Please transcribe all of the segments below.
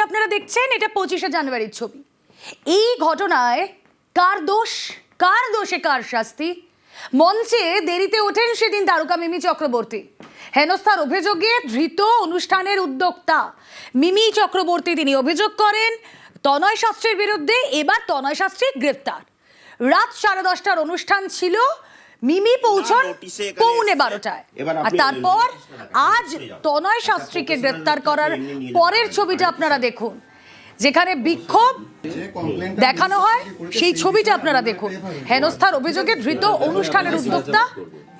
আপনারা দেখছেন এটা 25শে জানুয়ারির ছবি। এই ঘটনায় কার দোষে কার শাস্তি? মঞ্চে দেরিতে ওঠেন সেদিন তারকা মিমি চক্রবর্তী। হেনস্থার অভিযোগে ধৃত অনুষ্ঠানের উদ্যোক্তা মিমি চক্রবর্তী। তিনি অভিযোগ করেন তনয় শাস্ত্রীর বিরুদ্ধে। এবার তনয় শাস্ত্রী গ্রেফতার। রাত 10:30টার অনুষ্ঠান ছিল, মিমি পৌঁছন 11:15টায়। আর তারপর আজ তনয় শাস্ত্রীকে গ্রেফতার করার পরের ছবিটা আপনারা দেখুন, যেখানে বিক্ষোভ দেখানো হয় সেই ছবিটা আপনারা দেখুন। হেনস্থার অভিযোগে ধৃত অনুষ্ঠানের উদ্যোক্তা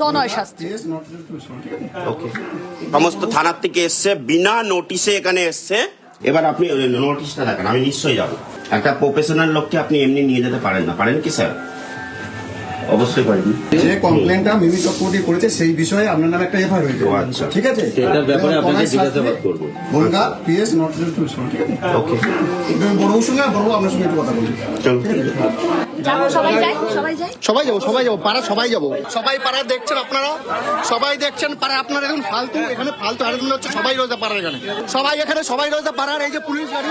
তনয় শাস্ত্রী। সমস্ত থানার থেকে এসছে, বিনা নোটিশে এখানে এসছে। এবার আপনি নোটিশটা দেখেন, আমি নিশ্চয়ই যাবো। একটা প্রফেশনাল লোককে আপনি এমনি নিয়ে যেতে পারেন না, পারেন কি স্যার? অবশ্যই পারেন। যে কমপ্লেনটা মিমি চক্রবর্তী করেছে সেই বিষয়ে আপনার নামে একটা এফআইআর হয়েছে। আচ্ছা, ঠিক আছে, এটার ব্যাপারে আপনাকে জিজ্ঞাসাবাদ করব। বনগা পিএস নট 021, ঠিক আছে? ওকে, তুমি বড়বাবুর সঙ্গে বড়বাবু আপনার সঙ্গে একটু কথা বলুন। চলো। সবাই যাবো পাড়া, সবাই যাবো, সবাই পাড়া দেখছেন আপনারা, সবাই দেখছেন পাড়া। আপনারা দেখুন ফালতু এখানে ফালতু আরেকজন হচ্ছে, সবাই রয়েছে পাড়ার এখানে, সবাই রয়েছে পাড়ার। এই যে পুলিশ গাড়ি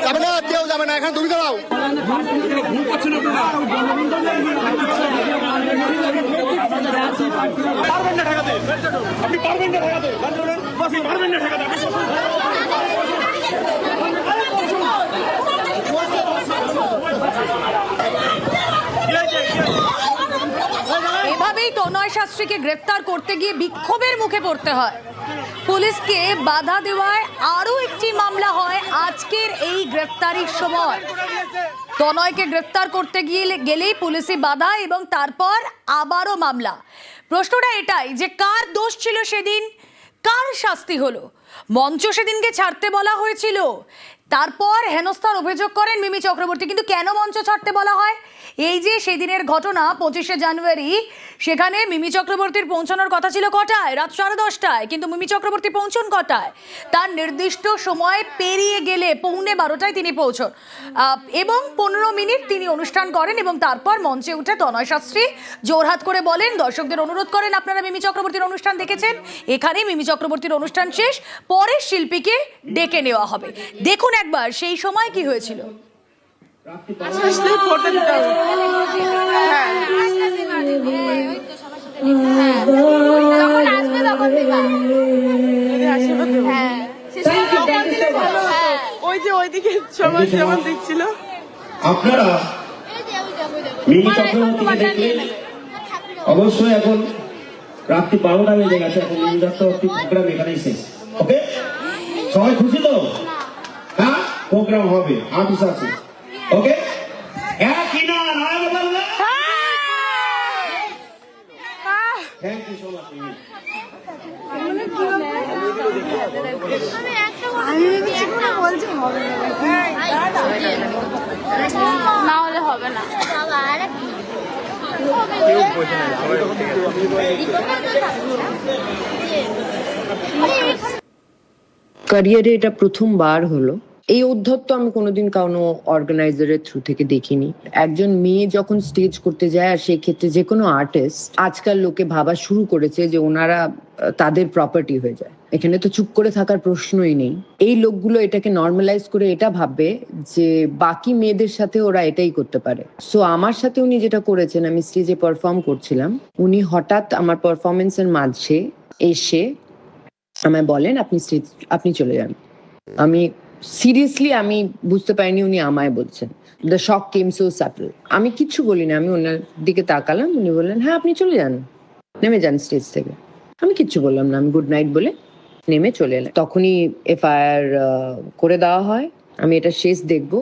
যাবে না, কেউ যাবে না এখানে, তুমি দাঁড়াও। পারবেন না ঠেকাতে, আপনি পারবেন না ঠেকাতে, আপনি পারবেন না ঠেকাতে। এভাবেই তনয় শাস্ত্রীকে গ্রেফতার করতে গিয়ে বিক্ষোভের মুখে পড়তে হয়। পুলিশকে বাধা দেওয়ায় আরো একটি মামলা হয় আজকের এই গ্রেফতারির সময়। তনয়কে গ্রেফতার করতে গেলেই পুলিশি বাধা এবং তারপর আবারও মামলা। প্রশ্নটা এটাই যে কার দোষ ছিল সেদিন, কার শাস্তি হলো? মঞ্চ সেদিনকে ছাড়তে বলা হয়েছিল, তারপর হেনস্থার অভিযোগ করেন মিমি চক্রবর্তী। কিন্তু কেন মঞ্চ ছাড়তে বলা হয়? এই যে সেদিনের ঘটনা 25শে জানুয়ারি, সেখানে মিমি চক্রবর্তীর পৌঁছানোর কথা ছিল কটায়? রাত 10:30টায়। কিন্তু মিমি চক্রবর্তী পৌঁছন কটায়? তার নির্দিষ্ট সময় পেরিয়ে গেলে 11:15টায় তিনি পৌঁছন এবং 15 মিনিট তিনি অনুষ্ঠান করেন এবং তারপর মঞ্চে উঠে তনয় শাস্ত্রী জোরহাত করে বলেন, দর্শকদের অনুরোধ করেন আপনারা মিমি চক্রবর্তীর অনুষ্ঠান দেখেছেন, এখানে মিমি চক্রবর্তীর অনুষ্ঠান শেষ, পরের শিল্পীকে ডেকে নেওয়া হবে। দেখুন একবার সেই সময় কি হয়েছিল। আপনারা মিমি চক্রবর্তীকে দেখলেন। অবশ্যই এখন রাত্রি 12টা বেজে গেছে, এখন মিমি চক্রবর্তী প্রোগ্রাম এখানেই শেষ। ওকে, সবাই খুশি তো? হ্যাঁ, প্রোগ্রাম হবে, আর্টিস্ট আছে। ওকে, কিনা নারায়ণ বললে থ্যাংক ইউ সো মাচ। না হলে হবে না। ক্যারিয়ারে এটা প্রথমবার হলো। এই অধ্যত্ত আমি কোনোদিন কোনো অর্গানাইজারের থ্রু থেকে দেখিনি। একজন মেয়ে যখন স্টেজ করতে যায়, আর সেই ক্ষেত্রে যে কোনো আর্টিস্ট, আজকাল লোকে ভাবা শুরু করেছে যে ওনারা তাদের প্রপার্টি হয়ে যায়। এখানে তো চুপ করে থাকার প্রশ্নই নেই। এই লোকগুলো এটাকে নর্মালাইজ করে এটা ভাববে যে বাকি মেয়েদের সাথে ওরা এটাই করতে পারে। সো আমার সাথে উনি যেটা করেছেন, আমি স্টেজে পারফর্ম করছিলাম, উনি হঠাৎ আমার পারফরমেন্সের মাঝে এসে আমায় বলেন আপনি চলে যান। আমি সিরিয়াসলি আমি বুঝতে পারিনি উনি আমায় বলছেন। The shock came so subtle. আমি কিচ্ছু বলি না, আমি ওনার দিকে তাকালাম, উনি বললেন হ্যাঁ আপনি চলে যান, নেমে যান স্টেজ থেকে। আমি কিচ্ছু বললাম না, আমি গুড নাইট বলে নেমে চলে এলাম। তখনই এফআইআর করে দেওয়া হয়। আমি এটা শেষ দেখবো।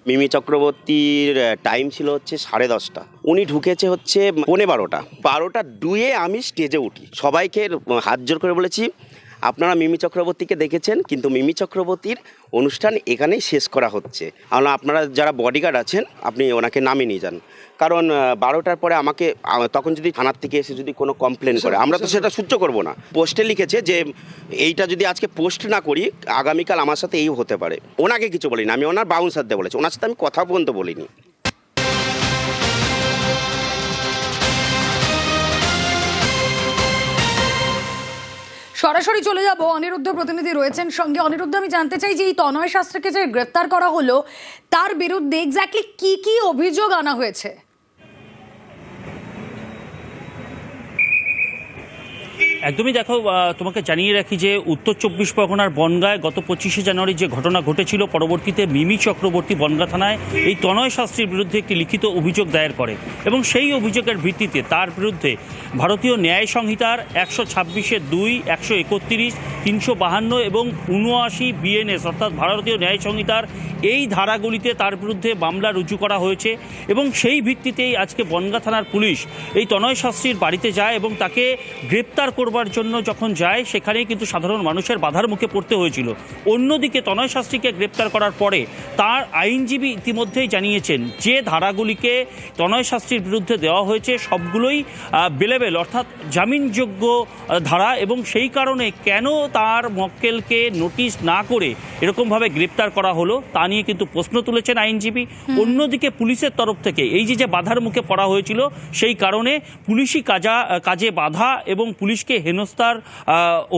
মিমি চক্রবর্তীর টাইম ছিল হচ্ছে 10:30। উনি ঢুকেছে হচ্ছে 11:15। 12:02 আমি স্টেজে উঠি। সবাইকে হাত জোর করে বলেছি আপনারা মিমি চক্রবর্তীকে দেখেছেন, কিন্তু মিমি চক্রবর্তীর অনুষ্ঠান এখানেই শেষ করা হচ্ছে। আপনারা যারা বডিগার্ড আছেন আপনি ওনাকে নামিয়ে নিয়ে যান। কারণ 12টার পরে আমাকে তখন যদি থানার থেকে এসে যদি কোনো কমপ্লেন করে, আমরা তো সেটা সহ্য করব না। পোস্টে লিখেছে যে এইটা যদি আজকে পোস্ট না করি আগামীকাল আমার সাথে এই হতে পারে। ওনাকে কিছু বলিনি, আমি ওনার বাউন্সারদের বলেছি, ওনার সাথে আমি কথা পর্যন্ত বলিনি। সরাসরি চলে যাব, অনিরুদ্ধ প্রতিনিধি রয়েছেন সঙ্গে। অনিরুদ্ধ, আমি জানতে চাই যে এই তনয় শাস্ত্রীকে যে গ্রেফতার করা হলো তার বিরুদ্ধে এক্স্যাক্টলি কি কি অভিযোগ আনা হয়েছে? একদমই দেখো, তোমাকে জানিয়ে রাখি যে উত্তর 24 পরগনার বনগাঁয় গত 25শে জানুয়ারি যে ঘটনা ঘটেছিল, পরবর্তীতে মিমি চক্রবর্তী বনগাঁ থানায় এই তনয় শাস্ত্রীর বিরুদ্ধে একটি লিখিত অভিযোগ দায়ের করে এবং সেই অভিযোগের ভিত্তিতে তার বিরুদ্ধে ভারতীয় ন্যায় সংহিতার 126(2), 131, 352 এবং 79 BNS অর্থাৎ ভারতীয় ন্যায় সংহিতার এই ধারাগুলিতে তার বিরুদ্ধে মামলা রুজু করা হয়েছে এবং সেই ভিত্তিতেই আজকে বনগাঁ থানার পুলিশ এই তনয় শাস্ত্রীর বাড়িতে যায় এবং তাকে গ্রেপ্তার করবার জন্য যখন যায় সেখানেই কিন্তু সাধারণ মানুষের বাধার মুখে পড়তে হয়েছিল। অন্যদিকে তনয় শাস্ত্রীকে গ্রেপ্তার করার পরে তার আইনজীবী ইতিমধ্যেই জানিয়েছেন যে ধারাগুলিকে তনয় শাস্ত্রীর বিরুদ্ধে দেওয়া হয়েছে সবগুলোই বেলেবেল অর্থাৎ জামিনযোগ্য ধারা এবং সেই কারণে কেন তার মক্কেলকে নোটিশ না করে এরকমভাবে গ্রেপ্তার করা হলো তা নিয়ে কিন্তু প্রশ্ন তুলেছেন আইনজীবী। অন্যদিকে পুলিশের তরফ থেকে এই যে বাধার মুখে পড়া হয়েছিল সেই কারণে পুলিশি কাজে বাধা এবং পুলিশকে হেনস্থার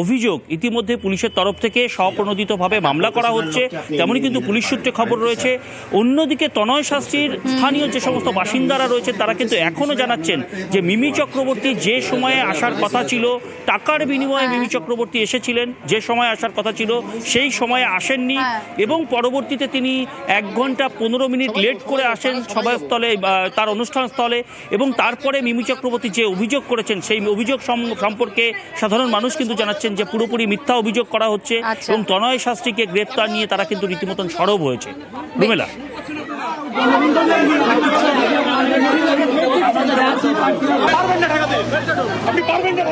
অভিযোগ ইতিমধ্যে পুলিশের তরফ থেকে স্বপ্রণোদিতভাবে মামলা করা হচ্ছে, তেমনই কিন্তু পুলিশ সূত্রে খবর রয়েছে। অন্যদিকে তনয় শাস্ত্রীর স্থানীয় যে সমস্ত বাসিন্দারা রয়েছে তারা কিন্তু এখনও জানাচ্ছেন যে মিমি চক্রবর্তী যে সময়ে আসার কথা ছিল, টাকার বিনিময়ে মিমি চক্রবর্তী এসেছিলেন, যে সময় আসার কথা ছিল সেই সময়ে আসেননি এবং পরবর্তীতে তিনি 1 ঘন্টা 15 মিনিট লেট করে আসেন সভাস্থলে, তার অনুষ্ঠান স্থলে এবং তারপরে মিমি চক্রবর্তী যে অভিযোগ করেছেন সেই অভিযোগ সম্পর্কে সাধারণ মানুষ কিন্তু জানাচ্ছেন যে পুরোপুরি মিথ্যা অভিযোগ করা হচ্ছে এবং তনয় শাস্ত্রীকে গ্রেপ্তার নিয়ে তারা কিন্তু রীতিমতন সরব হয়েছে। রুমেলা, আপনি পারবেন না